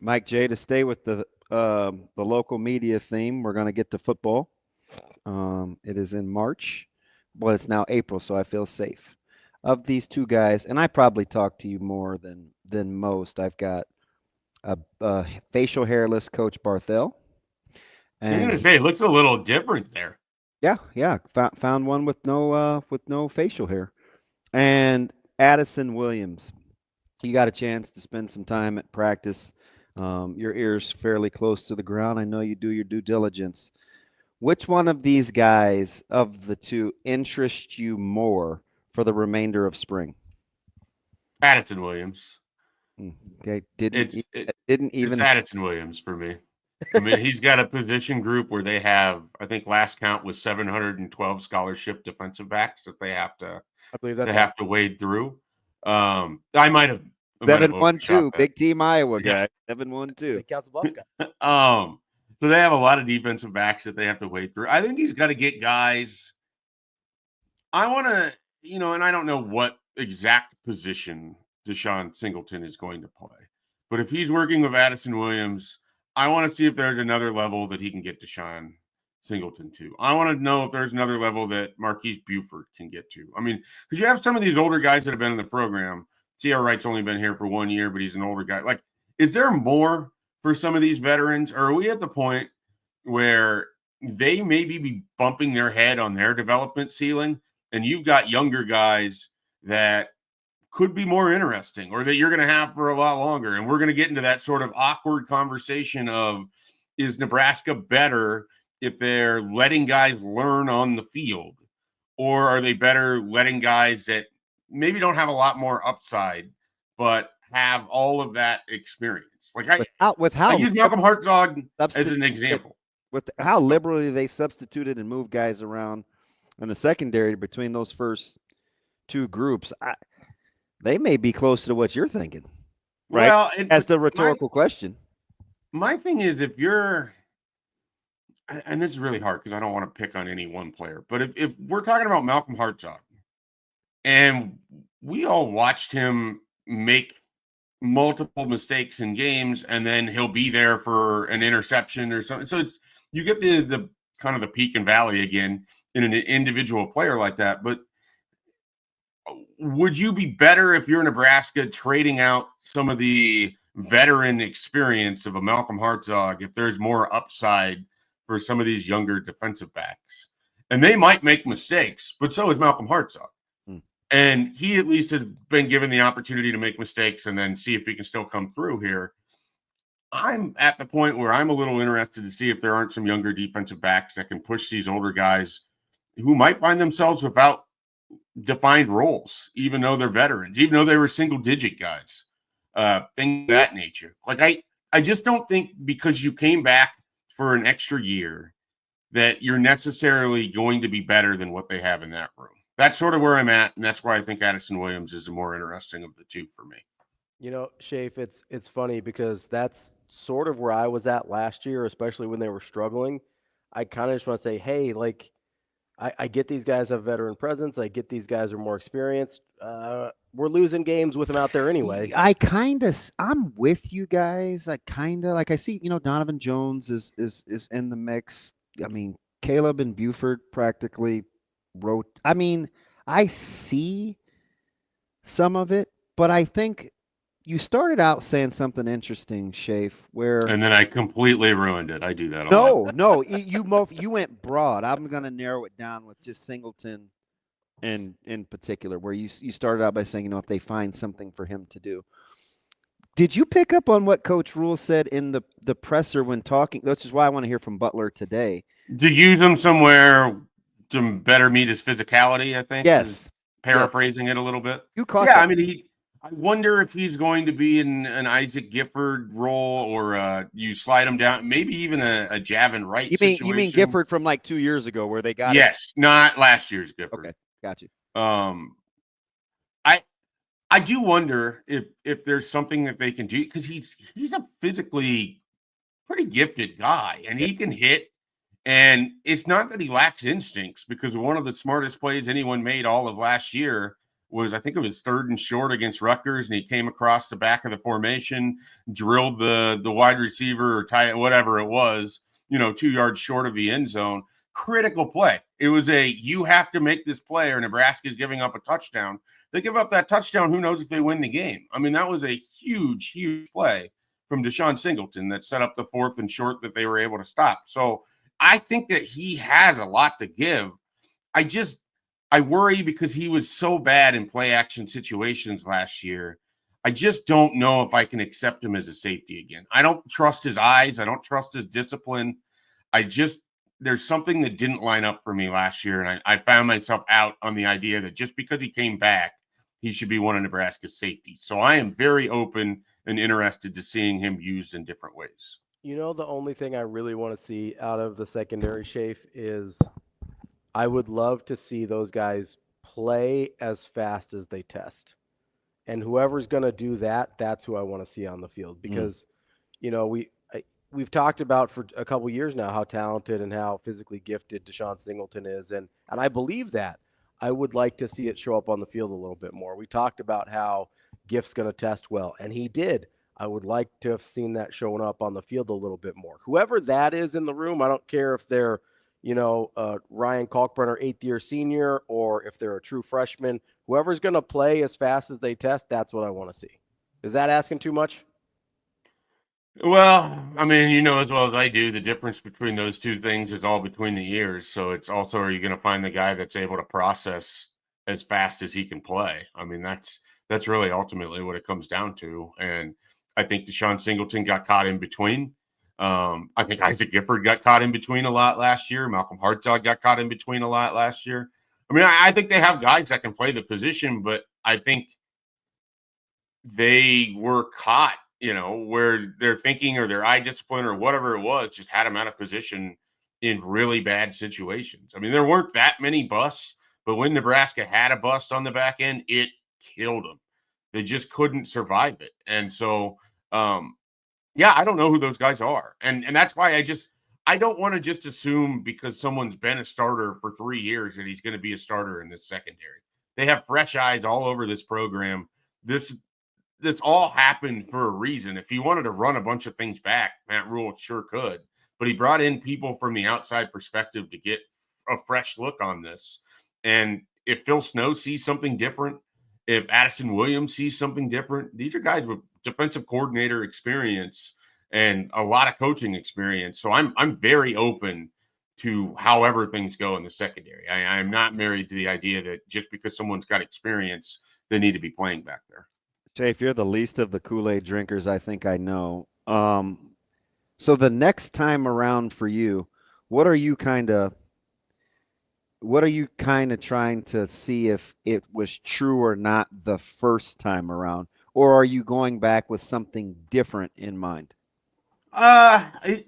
Mike J, to stay with the local media theme, we're going to get to football. It is in March. Well, it's now April, so I feel safe. Of these two guys, and I probably talk to you more than most. I've got a facial hairless Coach Barthel, I'm and gonna say it looks a little different there. yeah, found one with no facial hair, and Addison Williams. You got a chance to spend some time at practice. Your ears fairly close to the ground. I know you do your due diligence. Which one of these guys of the two interests you more for the remainder of spring? Addison Williams. Hmm, okay, It's it, didn't it's even Addison Williams for me. I mean, he's got a position group where they have, I think last count was 712 scholarship defensive backs that I believe they that's have to wade through. I might have 7-1-2, overshot that. big team Iowa Yeah. guy. 7-1-2. Big Council Bluffs guy. So they have a lot of defensive backs that they have to wade through. I think he's got to get guys. I want to, and I don't know what exact position Deshaun Singleton is going to play, but if he's working with Addison Williams, I want to see if there's another level that he can get Deshaun Singleton to. I want to know if there's another level that Marquise Buford can get to. I mean, because you have some of these older guys that have been in the program. C.R. Wright's only been here for 1 year, but he's an older guy. Like, is there more for some of these veterans, or are we at the point where they maybe be bumping their head on their development ceiling, and you've got younger guys that could be more interesting or that you're going to have for a lot longer? And we're going to get into that sort of awkward conversation of, is Nebraska better if they're letting guys learn on the field, or are they better letting guys that maybe don't have a lot more upside but have all of that experience? Like With I how use Malcolm Hartzog as an substituted example. with how liberally they substituted and moved guys around in the secondary between those first two groups, they may be close to what you're thinking, right? Well, As the my rhetorical question. my thing is, if you're, and this is really hard because I don't want to pick on any one player, but if we're talking about Malcolm Hartzog, and we all watched him make multiple mistakes in games, and then he'll be there for an interception or something. So it's, you get the kind of the peak and valley again in an individual player like that. But would you be better if you're Nebraska trading out some of the veteran experience of a Malcolm Hartzog if there's more upside for some of these younger defensive backs? And they might make mistakes, but so is Malcolm Hartzog. Hmm. And he at least has been given the opportunity to make mistakes and then see if he can still come through here. I'm at the point where I'm a little interested to see if there aren't some younger defensive backs that can push these older guys who might find themselves without defined roles, even though they're veterans, even though they were single digit guys, things of that nature. Like I just don't think because you came back for an extra year that you're necessarily going to be better than what they have in that room. That's sort of where I'm at, and that's why I think Addison Williams is the more interesting of the two for me. Shafe, it's funny because that's sort of where I was at last year, especially when they were struggling. I kind of just want to say, hey, like I get these guys have veteran presence. I get these guys are more experienced. We're losing games with them out there anyway. I'm with you guys. I kind of like, I see, Donovan Jones is in the mix. I mean, Caleb and Buford practically wrote. I mean, I see some of it, but I think you started out saying something interesting, Shafe, where And then I completely ruined it. I do that a lot. no, you went broad. I'm going to narrow it down with just Singleton in particular, where you started out by saying, if they find something for him to do. Did you pick up on what Coach Rule said in the presser when talking? Which is why I want to hear from Butler today. To use him somewhere to better meet his physicality, I think, is Yes, yes, paraphrasing it a little bit. you caught Yeah, that. I mean, I wonder if he's going to be in an Isaac Gifford role, or you slide him down, maybe even a Javin Wright You mean situation. Gifford from like 2 years ago, where they got him? Yes, not last year's Gifford. Okay, got you. Um, I I do wonder if there's something that they can do, because he's a physically pretty gifted guy, and Yeah. he can hit. And it's not that he lacks instincts, because one of the smartest plays anyone made all of last year was, I think it was 3rd and short against Rutgers, and he came across the back of the formation, drilled the wide receiver or tight, whatever it was, 2 yards short of the end zone. Critical play. It was you have to make this play or Nebraska's giving up a touchdown. They give up that touchdown, who knows if they win the game. I mean, that was a huge, huge play from Deshaun Singleton that set up the 4th and short that they were able to stop. So I think that he has a lot to give. I worry because he was so bad in play action situations last year. I just don't know if I can accept him as a safety again. I don't trust his eyes. I don't trust his discipline. There's something that didn't line up for me last year, and I found myself out on the idea that just because he came back, he should be one of Nebraska's safeties. So I am very open and interested to seeing him used in different ways. The only thing I really want to see out of the secondary, Schaefer, is I would love to see those guys play as fast as they test. And whoever's going to do that, that's who I want to see on the field because, we've talked about for a couple years now how talented and how physically gifted Deshaun Singleton is, and I believe that. I would like to see it show up on the field a little bit more. We talked about how Gift's going to test well, and he did. I would like to have seen that showing up on the field a little bit more. Whoever that is in the room, I don't care if they're, Ryan Kalkbrenner, 8th-year senior, or if they're a true freshman. Whoever's going to play as fast as they test, that's what I want to see. Is that asking too much? Well, I mean, as well as I do, the difference between those two things is all between the ears. So it's also, are you going to find the guy that's able to process as fast as he can play? I mean, that's really ultimately what it comes down to. And I think Deshaun Singleton got caught in between. I think Isaac Gifford got caught in between a lot last year. Malcolm Hartzog got caught in between a lot last year. I mean, I think they have guys that can play the position, but I think they were caught, where their thinking or their eye discipline or whatever it was just had them out of position in really bad situations. I mean, there weren't that many busts, but when Nebraska had a bust on the back end, it killed them. They just couldn't survive it. And so, I don't know who those guys are. And that's why I don't want to just assume because someone's been a starter for 3 years that he's going to be a starter in this secondary. They have fresh eyes all over this program. This all happened for a reason. If he wanted to run a bunch of things back, Matt Rule sure could. But he brought in people from the outside perspective to get a fresh look on this. And if Phil Snow sees something different, if Addison Williams sees something different, these are guys with defensive coordinator experience and a lot of coaching experience. So I'm very open to however things go in the secondary. I'm not married to the idea that just because someone's got experience, they need to be playing back there. If you're the least of the Kool-Aid drinkers, I think I know. So the next time around for you, what are you kind of trying to see if it was true or not the first time around? Or are you going back with something different in mind?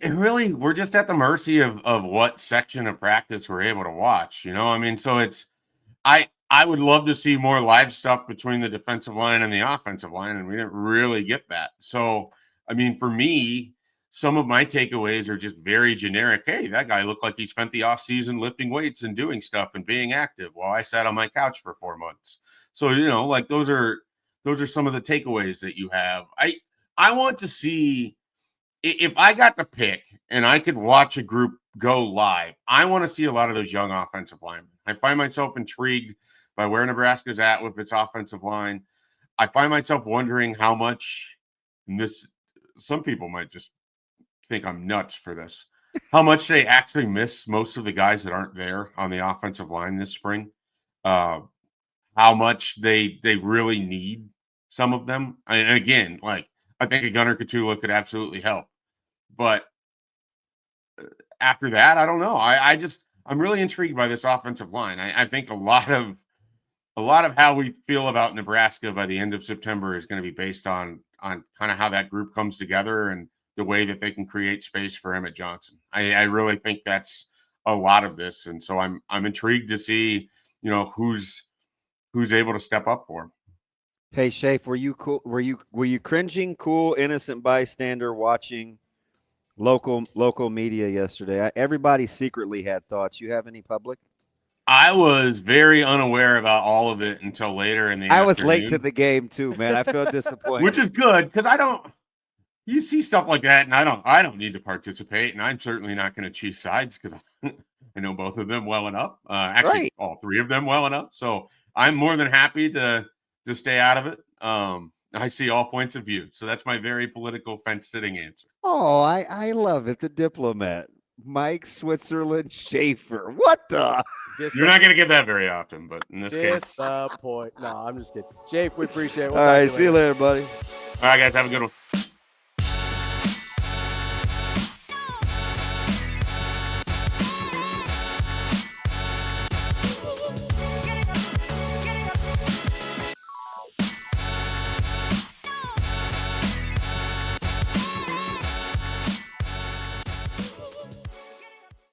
Really, we're just at the mercy of what section of practice we're able to watch, I mean, so I would love to see more live stuff between the defensive line and the offensive line, and we didn't really get that. So, I mean, for me, some of my takeaways are just very generic. Hey, that guy looked like he spent the offseason lifting weights and doing stuff and being active while I sat on my couch for 4 months. So, like those are some of the takeaways that you have. I want to see, if I got to pick and I could watch a group go live, I want to see a lot of those young offensive linemen. I find myself intrigued by where Nebraska's at with its offensive line. I find myself wondering how much, some people might just think I'm nuts for this, how much they actually miss most of the guys that aren't there on the offensive line this spring. How much they really need some of them. And again, like, I think a Gunnar Katula could absolutely help. But after that, I don't know. I'm really intrigued by this offensive line. I think a lot of how we feel about Nebraska by the end of September is going to be based on kind of how that group comes together and the way that they can create space for Emmett Johnson. I really think that's a lot of this. And so I'm intrigued to see, who's able to step up for him. Hey, Schaefer, were you cool? Were you cringing, cool, innocent bystander watching local media yesterday? Everybody secretly had thoughts. You have any public? I was very unaware about all of it until later in the I afternoon. was late to the game too, man. I feel disappointed. Which is good because I don't. You see stuff like that, and I don't need to participate, and I'm certainly not going to choose sides because I know both of them well enough. Actually, Right. all three of them well enough. So I'm more than happy to stay out of it. I see all points of view, so that's my very political fence-sitting answer. Oh, I love it. The diplomat, Mike Switzerland Schaefer. What the? You're not going to get that very often, but in this case, Disappoint. No, I'm just kidding. Jake, we appreciate it. We'll All talk to right, you see you later, buddy. all right, guys, have a good one.